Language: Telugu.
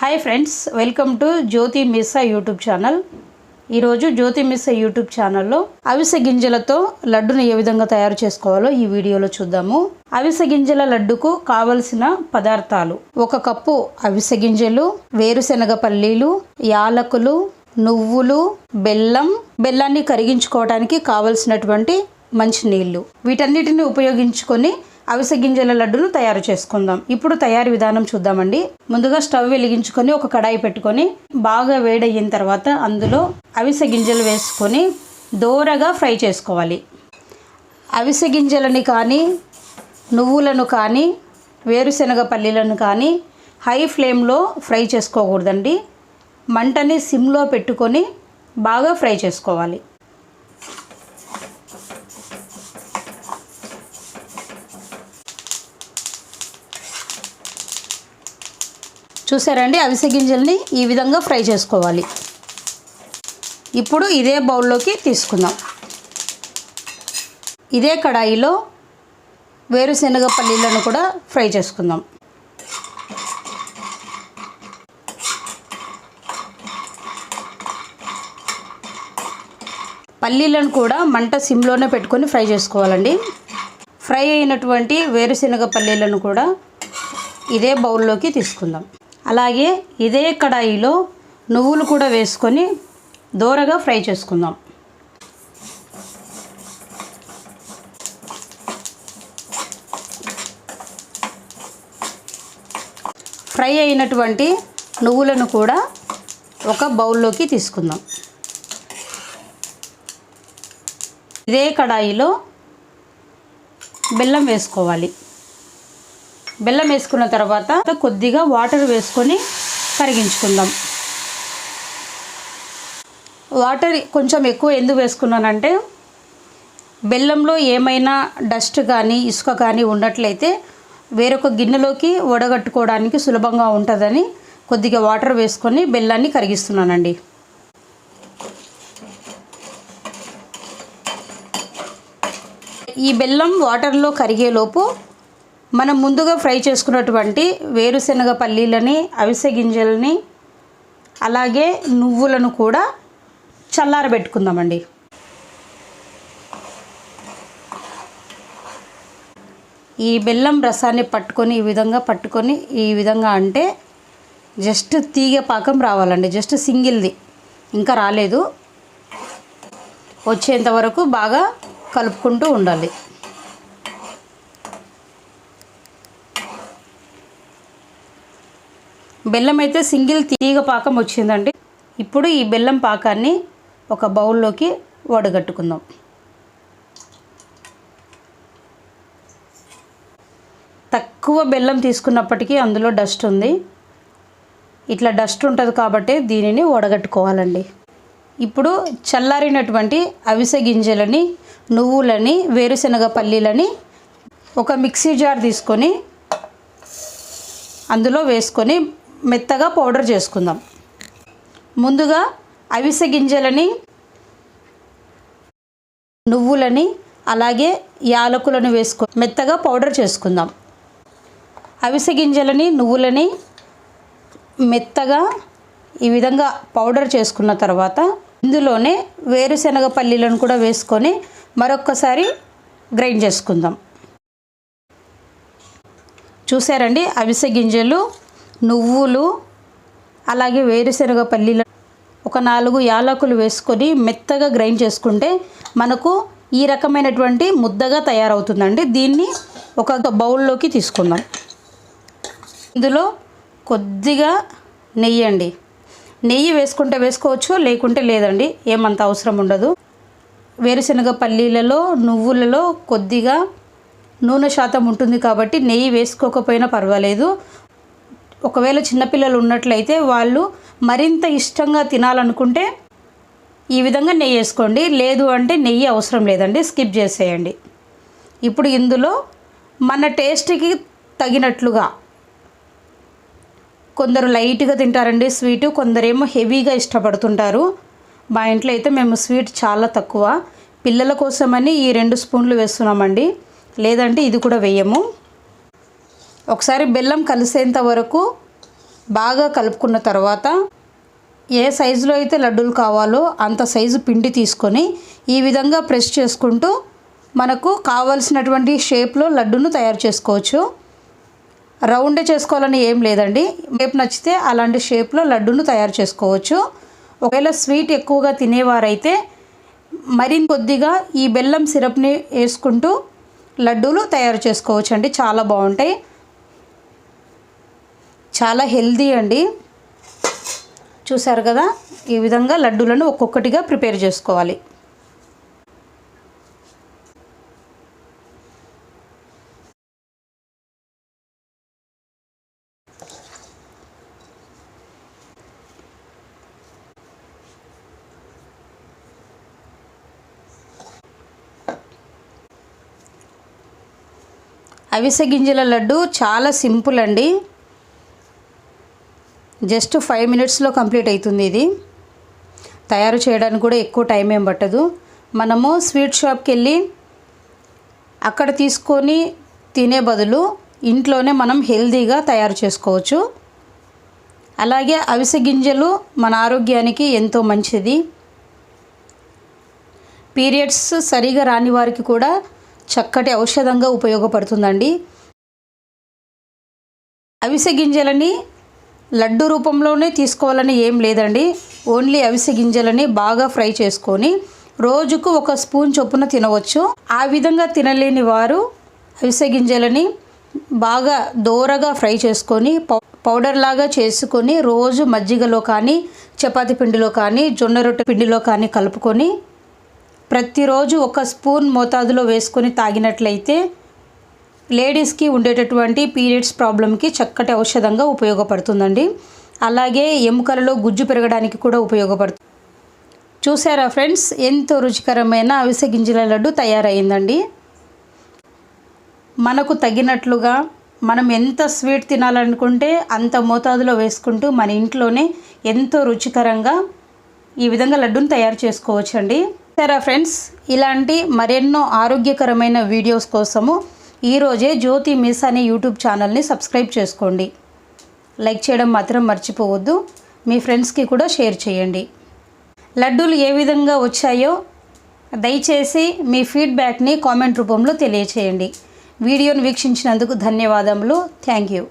Hi friends, welcome to Jyothi మిస్సా యూట్యూబ్ ఛానల్. ఈరోజు జ్యోతి మిస్సా యూట్యూబ్ ఛానల్లో అవిసె గింజలతో లడ్డును ఏ విధంగా తయారు చేసుకోవాలో ఈ వీడియోలో చూద్దాము. అవిసె గింజల లడ్డుకు కావలసిన పదార్థాలు: 1 కప్పు అవిసె గింజలు, వేరుశనగ పల్లీలు, యాలకులు, నువ్వులు, బెల్లాన్ని కరిగించుకోవడానికి కావలసినటువంటి మంచినీళ్ళు. వీటన్నిటిని ఉపయోగించుకొని అవిసె గింజల లడ్డును తయారు చేసుకుందాం. ఇప్పుడు తయారీ విధానం చూద్దామండి. ముందుగా స్టవ్ వెలిగించుకొని ఒక కడాయి పెట్టుకొని బాగా వేడయిన తర్వాత అందులో అవిసె గింజలు వేసుకొని దోరగా ఫ్రై చేసుకోవాలి. అవిసె గింజలని కానీ, నువ్వులను కానీ, వేరుశనగ పల్లీలను కానీ హై ఫ్లేమ్లో ఫ్రై చేసుకోకూడదండి. మంటని సిమ్లో పెట్టుకొని బాగా ఫ్రై చేసుకోవాలి. చూసారండి, అవిసె గింజల్ని ఈ విధంగా ఫ్రై చేసుకోవాలి. ఇప్పుడు ఇదే బౌల్లోకి తీసుకుందాం. ఇదే కడాయిలో వేరుశనగ పల్లీలను కూడా ఫ్రై చేసుకుందాం. పల్లీలను కూడా మంట సిమ్లోనే పెట్టుకొని ఫ్రై చేసుకోవాలండి. ఫ్రై అయినటువంటి వేరుశనగ పల్లీలను కూడా ఇదే బౌల్లోకి తీసుకుందాం. అలాగే ఇదే కడాయిలో నువ్వులు కూడా వేసుకొని దోరగా ఫ్రై చేసుకుందాం. ఫ్రై అయినటువంటి నువ్వులను కూడా ఒక బౌల్లోకి తీసుకుందాం. ఇదే కడాయిలో బెల్లం వేసుకోవాలి. బెల్లం వేసుకున్న తర్వాత కొద్దిగా వాటర్ వేసుకొని కరిగించుకుందాం. వాటర్ కొంచెం ఎక్కువ ఎందుకు వేసుకున్నానంటే, బెల్లంలో ఏమైనా డస్ట్ కానీ ఇసుక కానీ ఉన్నట్లయితే వేరొక గిన్నెలోకి వడగట్టుకోవడానికి సులభంగా ఉంటుందని కొద్దిగా వాటర్ వేసుకొని బెల్లాన్ని కరిగిస్తున్నానండి. ఈ బెల్లం వాటర్లో కరిగేలోపు మనం ముందుగా ఫ్రై చేసుకున్నటువంటి వేరుశనగ పల్లీలని, అవిసె గింజలని, అలాగే నువ్వులను కూడా చల్లారబెట్టుకుందామండి. ఈ బెల్లం రసాన్ని పట్టుకొని ఈ విధంగా అంటే జస్ట్ తీగ పాకం రావాలండి. జస్ట్ సింగిల్ది, ఇంకా రాలేదు. వచ్చేంత వరకు బాగా కలుపుకుంటూ ఉండాలి. బెల్లం అయితే సింగిల్ తీగ పాకం వచ్చిందండి. ఇప్పుడు ఈ బెల్లం పాకాన్ని ఒక బౌల్లోకి వడగట్టుకుందాం. తక్కువ బెల్లం తీసుకున్నప్పటికీ అందులో డస్ట్ ఉంది. ఇట్లా డస్ట్ ఉంటుంది కాబట్టి దీనిని వడగట్టుకోవాలండి. ఇప్పుడు చల్లారినటువంటి అవిసె గింజలని, నువ్వులని, వేరుశనగ పల్లీలని ఒక మిక్సీ జార్ తీసుకొని అందులో వేసుకొని మెత్తగా పౌడర్ చేసుకుందాం. ముందుగా అవిసె గింజలని, నువ్వులని, అలాగే యాలకులను వేసుకొని మెత్తగా పౌడర్ చేసుకుందాం. అవిసె గింజలని, నువ్వులని మెత్తగా ఈ విధంగా పౌడర్ చేసుకున్న తర్వాత ఇందులోనే వేరుశనగ పల్లీలను కూడా వేసుకొని మరొక్కసారి గ్రైండ్ చేసుకుందాం. చూసారండి, అవిసె గింజలు, నువ్వులు, అలాగే వేరుశనగ పల్లీలు, ఒక 4 యాలకులు వేసుకొని మెత్తగా గ్రైండ్ చేసుకుంటే మనకు ఈ రకమైనటువంటి ముద్దగా తయారవుతుందండి. దీన్ని ఒక బౌల్లోకి తీసుకుందాం. ఇందులో కొద్దిగా నెయ్యి వేసుకుంటే వేసుకోవచ్చు, లేకుంటే లేదండి, ఏమంత అవసరం ఉండదు. వేరుశనగ పల్లీలలో, నువ్వులలో కొద్దిగా నూనె శాతం ఉంటుంది కాబట్టి నెయ్యి వేసుకోకపోయినా పర్వాలేదు. ఒకవేళ చిన్నపిల్లలు ఉన్నట్లయితే వాళ్ళు మరింత ఇష్టంగా తినాలనుకుంటే ఈ విధంగా నెయ్యి వేసుకోండి. లేదు అంటే నెయ్యి అవసరం లేదండి, స్కిప్ చేసేయండి. ఇప్పుడు ఇందులో మన టేస్ట్కి తగినట్లుగా, కొందరు లైట్గా తింటారండి స్వీటు, కొందరేమో హెవీగా ఇష్టపడుతుంటారు. మా ఇంట్లో అయితే మేము స్వీట్ చాలా తక్కువ. పిల్లల కోసమని ఈ 2 స్పూన్లు వేస్తున్నామండి, లేదంటే ఇది కూడా వేయము. ఒకసారి బెల్లం కలిసేంత వరకు బాగా కలుపుకున్న తర్వాత ఏ సైజులో అయితే లడ్డూలు కావాలో అంత సైజు పిండి తీసుకొని ఈ విధంగా ప్రెస్ చేసుకుంటూ మనకు కావాల్సినటువంటి షేప్లో లడ్డూను తయారు చేసుకోవచ్చు. రౌండే చేసుకోవాలని ఏం లేదండి, షేప్ నచ్చితే అలాంటి షేప్లో లడ్డూను తయారు చేసుకోవచ్చు. ఒకవేళ స్వీట్ ఎక్కువగా తినేవారైతే మరిన్ని కొద్దిగా ఈ బెల్లం సిరప్ని వేసుకుంటూ లడ్డూలు తయారు చేసుకోవచ్చు అండి. చాలా బాగుంటాయి, చాలా హెల్దీ అండి. చూసారు కదా, ఈ విధంగా లడ్డూలను ఒక్కొక్కటిగా ప్రిపేర్ చేసుకోవాలి. అవిసె గింజల లడ్డు చాలా సింపుల్ అండి. జస్ట్ 5 మినిట్స్లో కంప్లీట్ అవుతుంది. ఇది తయారు చేయడానికి కూడా ఎక్కువ టైం ఏం పట్టదు. మనము స్వీట్ షాప్కి వెళ్ళి అక్కడ తీసుకొని తినే బదులు ఇంట్లోనే మనం హెల్తీగా తయారు చేసుకోవచ్చు. అలాగే అవిసె గింజలు మన ఆరోగ్యానికి ఎంతో మంచిది. పీరియడ్స్ సరిగా రాని వారికి కూడా చక్కటి ఔషధంగా ఉపయోగపడుతుందండి. అవిసె గింజలని లడ్డు రూపంలోనే తీసుకోవాలని ఏం లేదండి. ఓన్లీ అవిసె గింజలని బాగా ఫ్రై చేసుకొని రోజుకు 1 స్పూన్ చొప్పున తినవచ్చు. ఆ విధంగా తినలేని వారు అవిసె గింజలని బాగా దోరగా ఫ్రై చేసుకొని పౌడర్ లాగా చేసుకొని రోజు మజ్జిగలో కానీ చపాతీ పిండిలో కానీ జొన్న రొట్టె పిండిలో కానీ కలుపుకొని ప్రతిరోజు 1 స్పూన్ మోతాదులో వేసుకొని తాగినట్లయితే లేడీస్కి ఉండేటటువంటి పీరియడ్స్ ప్రాబ్లంకి చక్కటి ఔషధంగా ఉపయోగపడుతుందండి. అలాగే ఎముకలలో గుజ్జు పెరగడానికి కూడా ఉపయోగపడుతుంది. చూసారా ఫ్రెండ్స్, ఎంతో రుచికరమైన అవిసె గింజల లడ్డు తయారైందండి. మనకు తగినట్లుగా మనం ఎంత స్వీట్ తినాలనుకుంటే అంత మోతాదులో వేసుకుంటూ మన ఇంట్లోనే ఎంతో రుచికరంగా ఈ విధంగా లడ్డూని తయారు చేసుకోవచ్చండి. సరే ఫ్రెండ్స్, ఇలాంటి మరెన్నో ఆరోగ్యకరమైన వీడియోస్ కోసము ఈరోజే జ్యోతి మిస్ అనే యూట్యూబ్ ఛానల్ని సబ్స్క్రైబ్ చేసుకోండి. లైక్ చేయడం మాత్రం మర్చిపోవద్దు. మీ ఫ్రెండ్స్కి కూడా షేర్ చేయండి. లడ్డూలు ఏ విధంగా వచ్చాయో దయచేసి మీ ఫీడ్బ్యాక్ని కామెంట్ రూపంలో తెలియచేయండి. వీడియోను వీక్షించినందుకు ధన్యవాదములు. Thank you.